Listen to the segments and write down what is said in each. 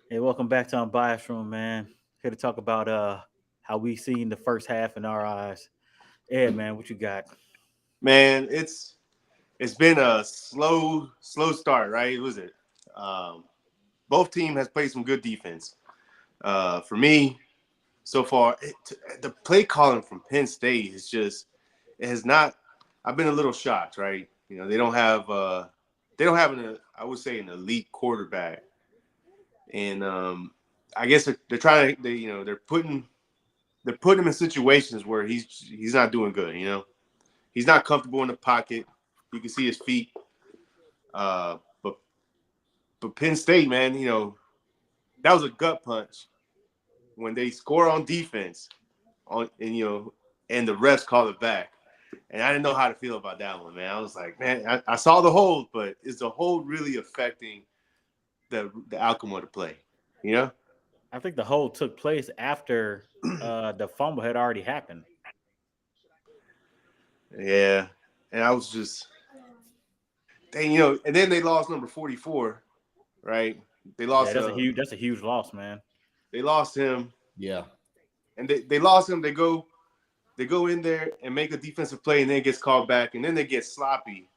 Hey, welcome back to Unbiased Room, man. Here to talk about how we seen the first half in our eyes. Yeah, man, what you got? Man, it's been a slow start, right? Was it? Um, both team has played some good defense. For me, so far, the play calling from Penn State is just it has not. I've been a little shocked, right? They don't have an I would say an elite quarterback, and I guess they're trying to they're putting him in situations where he's not doing good. He's not comfortable in the pocket. You can see his feet. But Penn State, man, that was a gut punch when they score on defense and the refs call it back. And I didn't know how to feel about that one, man. I was like, man, I saw the hold, but is the hold really affecting the outcome of the play? You know? I think the hold took place after the fumble had already happened. Yeah. And I was just, and then they lost number 44, right? They Yeah, lost that's a huge loss, man. they lost him, Yeah. and they lost him. They go in there and make a defensive play, and then it gets called back, and then they get sloppy,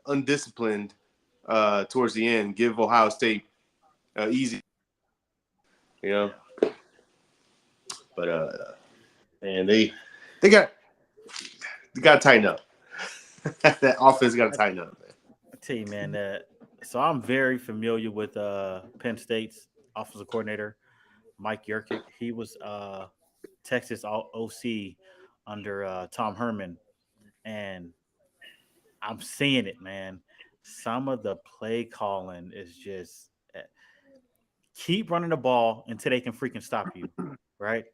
undisciplined towards the end. Give Ohio State easy, you know. But and they got to tighten up. That offense got to tighten up, man. I tell you, man, that so I'm very familiar with Penn State's offensive coordinator, Mike Yurkic. He was Texas OC under Tom Herman, and I'm seeing it, man. Some of the play calling is just keep running the ball until they can freaking stop you, right?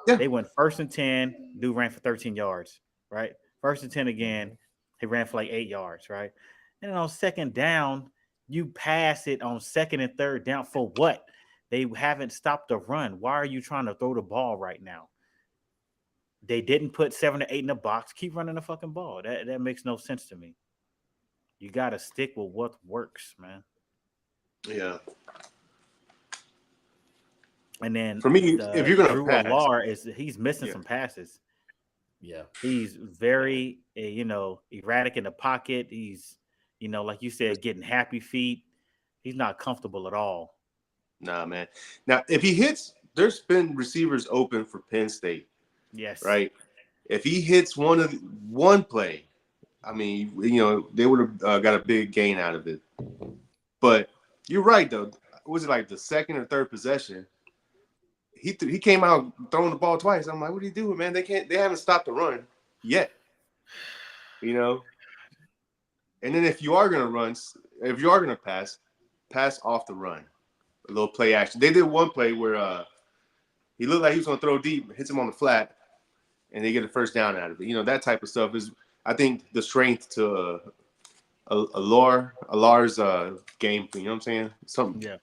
Yeah, They went first and 10, dude ran for 13 yards, right? First and 10 again, he ran for like 8 yards, right? And then on second down, you pass it on second and third down for what? They haven't stopped the run. Why are you trying to throw the ball right now? They didn't put 7 or 8 in the box. Keep running the fucking ball. That makes no sense to me. You got to stick with what works, man. yeah. And then For me, if the you're gonna Drew pass, Alar he's missing yeah, some passes. Yeah. He's very erratic in the pocket. He's like you said, getting happy feet. He's not comfortable at all. nah, man. Now, if he hits, there's been receivers open for Penn State, Yes. right? If he hits one play, I mean, they would have got a big gain out of it. But you're right, though. Was it like the second or third possession? He came out throwing the ball twice. I'm like, what are you doing, man? They haven't stopped the run yet, you know. And then if you are gonna pass off the run, a little play action. They did one play where he looked like he was gonna throw deep, hits him on the flat, and they get a first down out of it. That type of stuff is, I think, the strength to Alar's game. You know what I'm saying? Something Yeah.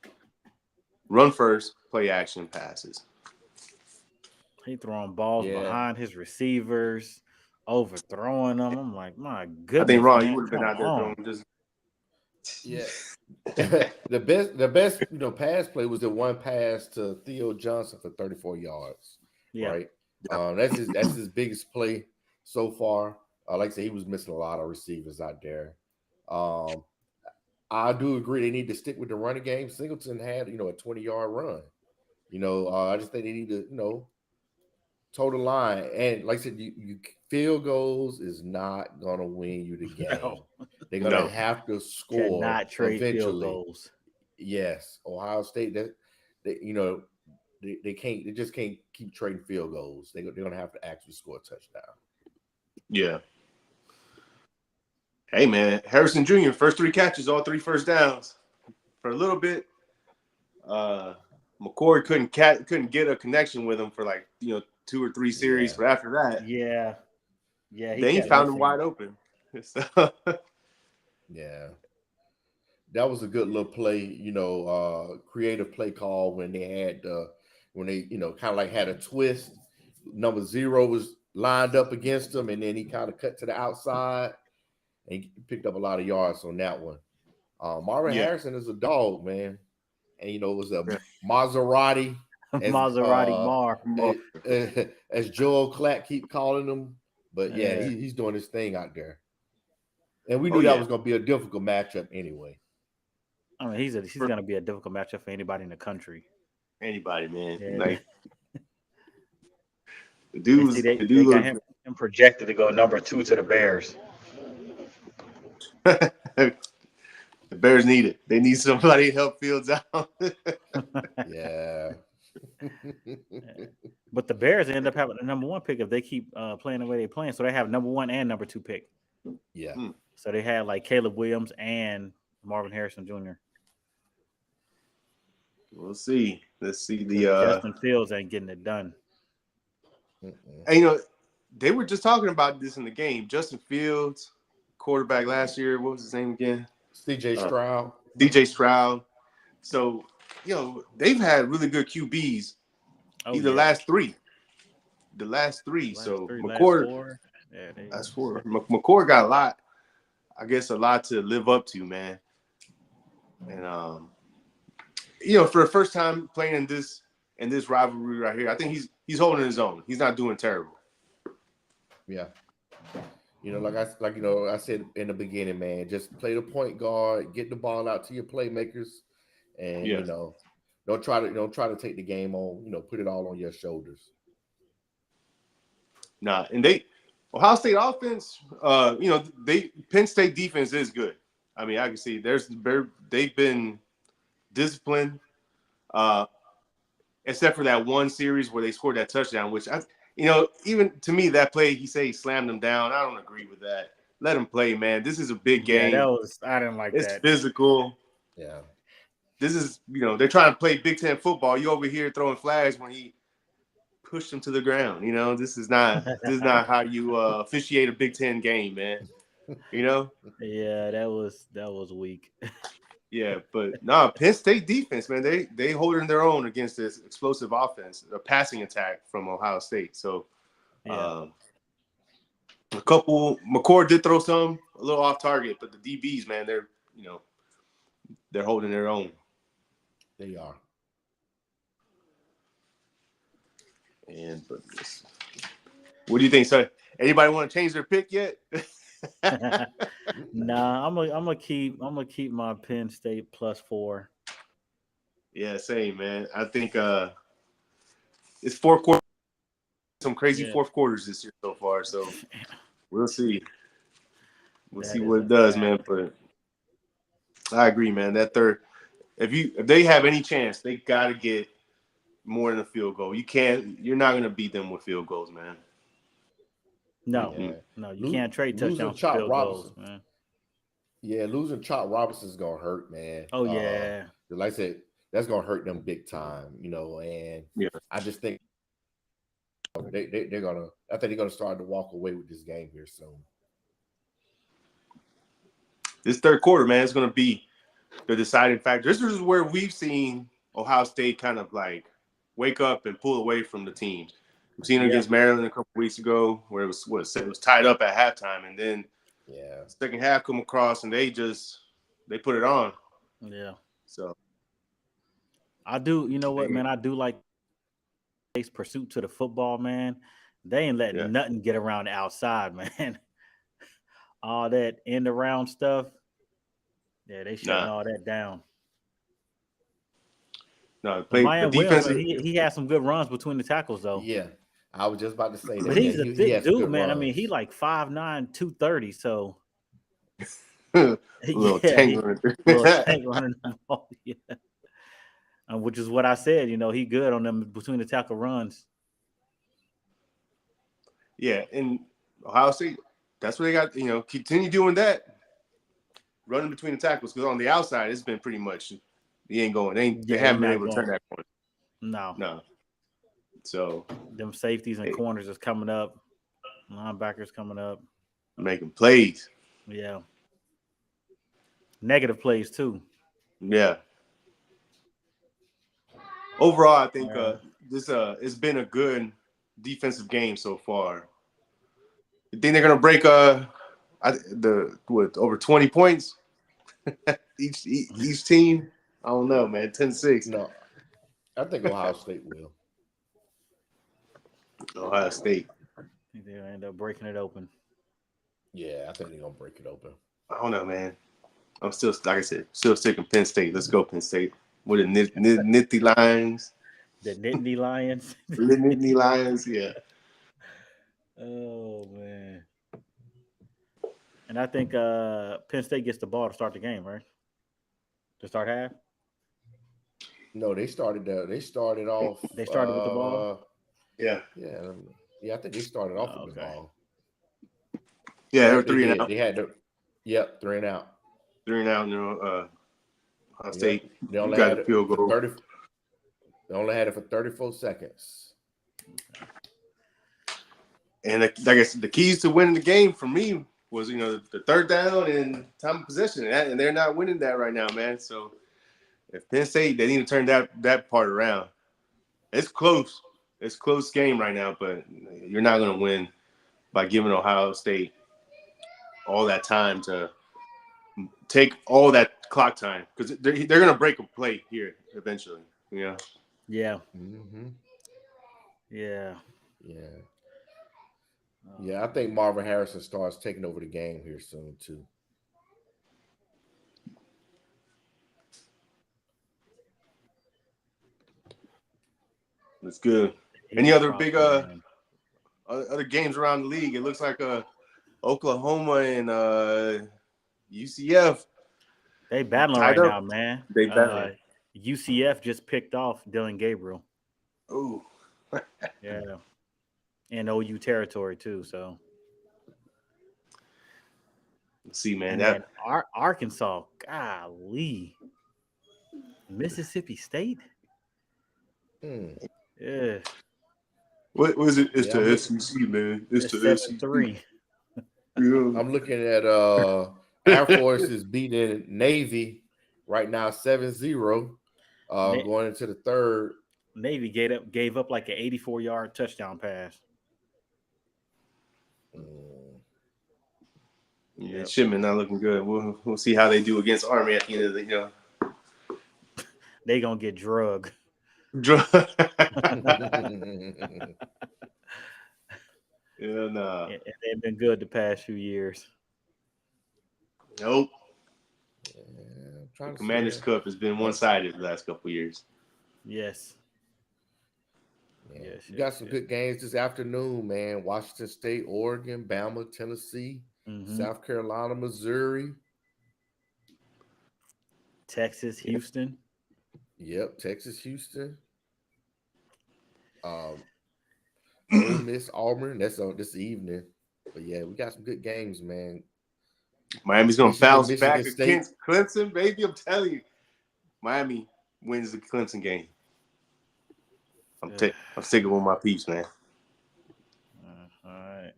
run first, play action, passes. He throwing balls Yeah. behind his receivers, overthrowing them. I'm like, my I think goodness, Ron, you man, would have been come out there on. throwing just Yeah. the best pass play was the one pass to Theo Johnson for 34 yards, Yeah. right? yeah, That's his biggest play so far. Like I said, he was missing a lot of receivers out there. Um, I do agree they need to stick with the running game. Singleton had a 20-yard run. I just think they need to toe the line. And like I said, you field goals is not gonna win you the No, game. They're gonna no. have to score cannot trade field eventually. goals. Yes, Ohio State that they they can't, they just can't keep trading field goals. They're gonna have to actually score a touchdown. Yeah. Hey man, Harrison Jr. first three catches, all three first downs. For a little bit, uh, McCord couldn't get a connection with him for like 2 or 3 series. Yeah, But after that, Yeah. Yeah, he then he kept yeah, found him missing them. wide open. So, yeah. That was a good little play, creative play call when they had when they kind of like had a twist. Number zero was lined up against him, and then he kind of cut to the outside and he picked up a lot of yards on that one. Marvin Yeah. Harrison is a dog, man, and it was a Yeah. Maserati, as Maserati Mar. as Joel Clapp keep calling him. But yeah, Yeah. he's doing his thing out there, and we Oh knew that yeah. was going to be a difficult matchup anyway. I mean, he's going to be a difficult matchup for anybody in the country. Anybody, man. Yeah. Like the And see, the they dude got look. him projected to go number 2 to the Bears. The Bears need it. They need somebody to help Fields out. Yeah. But the Bears end up having the number 1 pick if they keep playing the way they're playing. So they have number 1 and number 2 pick. Yeah. So they had like Caleb Williams and Marvin Harrison Jr. We'll see. Let's see Justin Fields ain't getting it done. and, they were just talking about this in the game. Justin Fields, quarterback last year. What was his name again? CJ Stroud. DJ Stroud. So, they've had really good QBs. The last three. So McCord. That's 4. McCord got a lot to live up to, man. And for the first time playing in this rivalry right here, I think he's holding his own. He's not doing terrible. Yeah. I said in the beginning, man, just play the point guard, get the ball out to your playmakers, and don't try to take the game on, put it all on your shoulders. Nah, and Ohio State offense, Penn State defense is good. I mean, I can see they've been disciplined, except for that one series where they scored that touchdown, which even to me, that play, he slammed them down. I don't agree with that. Let them play, man. This is a big game. Yeah, I didn't like that. It's physical. Yeah. This is, they're trying to play Big Ten football. You over here throwing flags when he pushed him to the ground. This is not how you officiate a Big Ten game, man. Yeah, that was weak. Yeah, but no, Penn State defense, man, they holding their own against this explosive offense, a passing attack from Ohio State. So, McCord did throw some a little off target, but the DBs, man, they're holding their own. They are. What do you think? So, anybody want to change their pick yet? Nah, I'm gonna keep my Penn State +4. Yeah, same, man. I think it's 4 quarters, some crazy fourth quarters this year so far. So we'll see. We'll see what it does, man. But I agree, man. That third, if they have any chance, they got to get more than a field goal. You're not gonna beat them with field goals, man. No, you can't trade touchdowns for field goals, man. Yeah, losing Chop Robinson is gonna hurt, man. Oh yeah, like I said, that's gonna hurt them big time, And I just think they're gonna. I think they're gonna start to walk away with this game here soon. This third quarter, man, is gonna be the deciding factor. This is where we've seen Ohio State kind of like wake up and pull away from the teams. We've seen it against Maryland a couple weeks ago, where it was tied up at halftime, and then second half come across and they put it on. Yeah. So I do. You know what, man? I do like pursuit to the football, man. They ain't letting nothing get around the outside, man. All that end around stuff. Yeah, they shutting all that down. No, Mayan Williams, he had some good runs between the tackles, though. Yeah, I was just about to say that. But he's a thick dude, man. Runs. I mean, he like 5'9", 230, so little tank running the ball, which is what I said. He good on them between the tackle runs. Yeah, and Ohio State, that's what they got. Continue doing that, running between the tackles, because on the outside it's been pretty much. He ain't going. They haven't been able to turn that corner. No. So them safeties and corners is coming up. Linebackers coming up. Making plays. Yeah. Negative plays too. Yeah. Overall, I think this it's been a good defensive game so far. You think they're gonna break over 20 points? each team. I don't know, man. 10-6. No, I think Ohio State will. Ohio State. I think they'll end up breaking it open. Yeah, I think they're gonna break it open. I don't know, man. I'm still, like I said, still sticking Penn State. Let's go, Penn State. With the nifty Lions. The Nittany Lions. Nittany Lions, yeah. Oh man. And I think Penn State gets the ball to start the game, right? To start half. No, they started. They started off. They started with the ball. Yeah. Yeah. I think they started off with the Okay. ball. Yeah, they were They 3 and did. out. They had to. Yep, 3 and out. 3 and out, Ohio State. Yep. They only got had a it field for goal. 30. They only had it for 34 seconds. And I guess the keys to winning the game for me was, the third down and time of possession. And they're not winning that right now, man. So if Penn State, they need to turn that part around. It's close. It's a close game right now, but you're not going to win by giving Ohio State all that time to take all that clock time, because they're going to break a play here eventually. Yeah. Mm-hmm. Yeah. Yeah. Yeah, I think Marvin Harrison starts taking over the game here soon too. That's good. Any other big other games around the league? It looks like Oklahoma and UCF. They battling tied right up. now, man. They battling. UCF just picked off Dylan Gabriel. Ooh. Yeah. In OU territory too. So Let's see, man. and then Arkansas, golly, Mississippi State. Yeah. What was it? It's Yeah, the SEC, man. It's the 7-3. SEC. Yeah. I'm looking at Air Force is beating Navy right now 7-0. Going into the third. Navy gave up like an 84-yard touchdown pass. Yeah, Shipman not looking good. We'll see how they do against Army at the end of the They gonna get drug. Yeah, nah. And they've been good the past few years. Nope. Yeah, Commander's Cup has been one-sided the last couple of years. Yes. Yeah. Yes, You got some good games this afternoon, man. Washington State, Oregon, Bama, Tennessee, South Carolina, Missouri, Texas, Houston. Yep, Texas, Houston. Ole Miss, Auburn. That's on this evening. But yeah, we got some good games, man. Miami's gonna bounce back State. against Clemson, baby. I'm telling you, Miami wins the Clemson game. I'm sticking with my peeps, man. All right.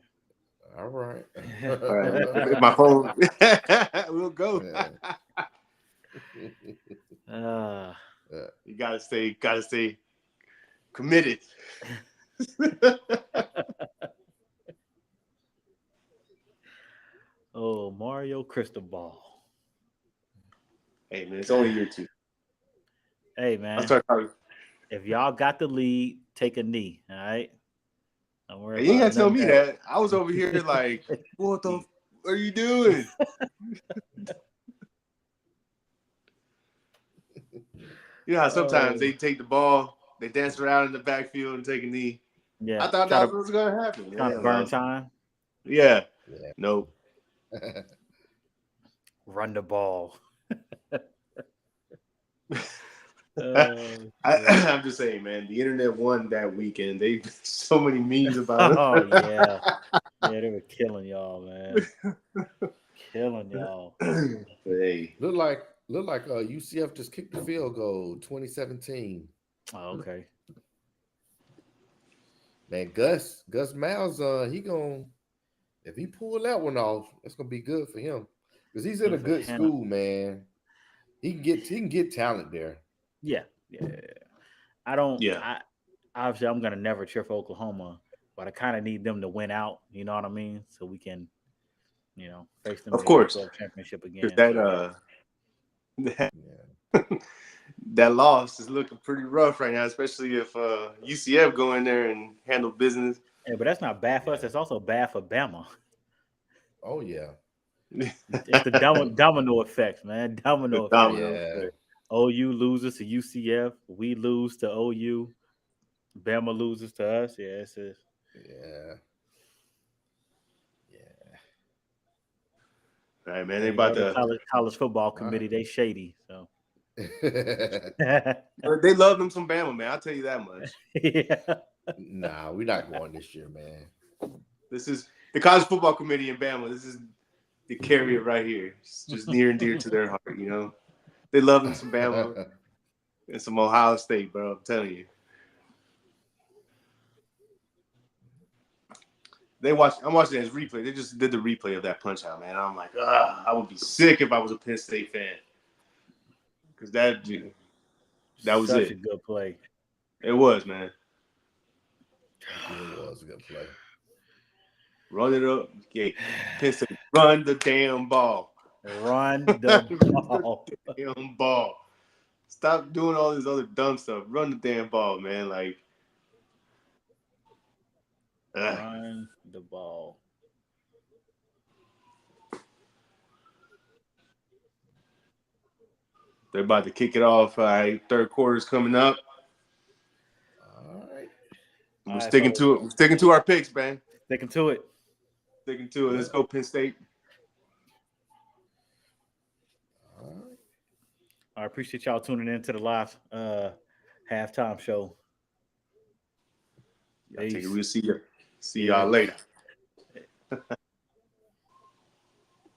All right. My phone. We'll go. You gotta stay committed. Oh, Mario Cristobal. Hey man, it's only year 2. Hey man, if y'all got the lead, take a knee. All right. Don't worry. You ain't gotta tell me that. I was over here like, what the are you doing? You know how sometimes they take the ball, they dance around in the backfield and take a knee. Yeah. I thought that was gonna happen. Trying to burn time. Yeah. Nope. Run the ball. I'm just saying, man. The internet won that weekend. They so many memes about it. Oh yeah, yeah. They were killing y'all, man. Killing y'all. Hey, look like UCF just kicked the field goal. 2017. Oh, okay. Man, Gus Miles, he gonna if he pull that one off, it's gonna be good for him because he's in a good school, man. He can get talent there. Yeah. I don't. Yeah. Obviously, I'm gonna never cheer for Oklahoma, but I kind of need them to win out. You know what I mean? So we can, face them. Of course. Championship again. that, Yeah. that loss is looking pretty rough right now, especially if UCF go in there and handle business. Yeah, but that's not bad for us. Yeah. It's also bad for Bama. Oh yeah. It's the domino effect, man. The Domino effect. domino Yeah. effect. OU loses to UCF. We lose to OU. Bama loses to us. Yeah, it's Yeah. Yeah. All right, man. They and you know about the to. college football All right. committee, they shady. So They love them some Bama, man. I'll tell you that much. yeah. Nah, we're not going this year, man. This is the college football committee in Bama. This is the carrier right here. It's just near and dear to their heart. You know, they love them some Bama and some Ohio State, bro. I'm telling you. I'm watching this replay. They just did the replay of that punch out, man. I'm like, I would be sick if I was a Penn State fan. Because that was Such a it. good play. It was, man. It was a good play. Run it up. Okay. Penn State, run the damn ball. Run the ball. Damn ball. Stop doing all this other dumb stuff. Run the damn ball, man. Like, Run the ball. they're about to kick it off. All right, third quarter's coming up. All right. We're All right, sticking fellas. to it. We're sticking to our picks, man. Sticking to it. Sticking to it. Let's go, Penn State. All right. I appreciate y'all tuning in to the live halftime show. Y'all take it. Peace. We'll see you. See y'all later.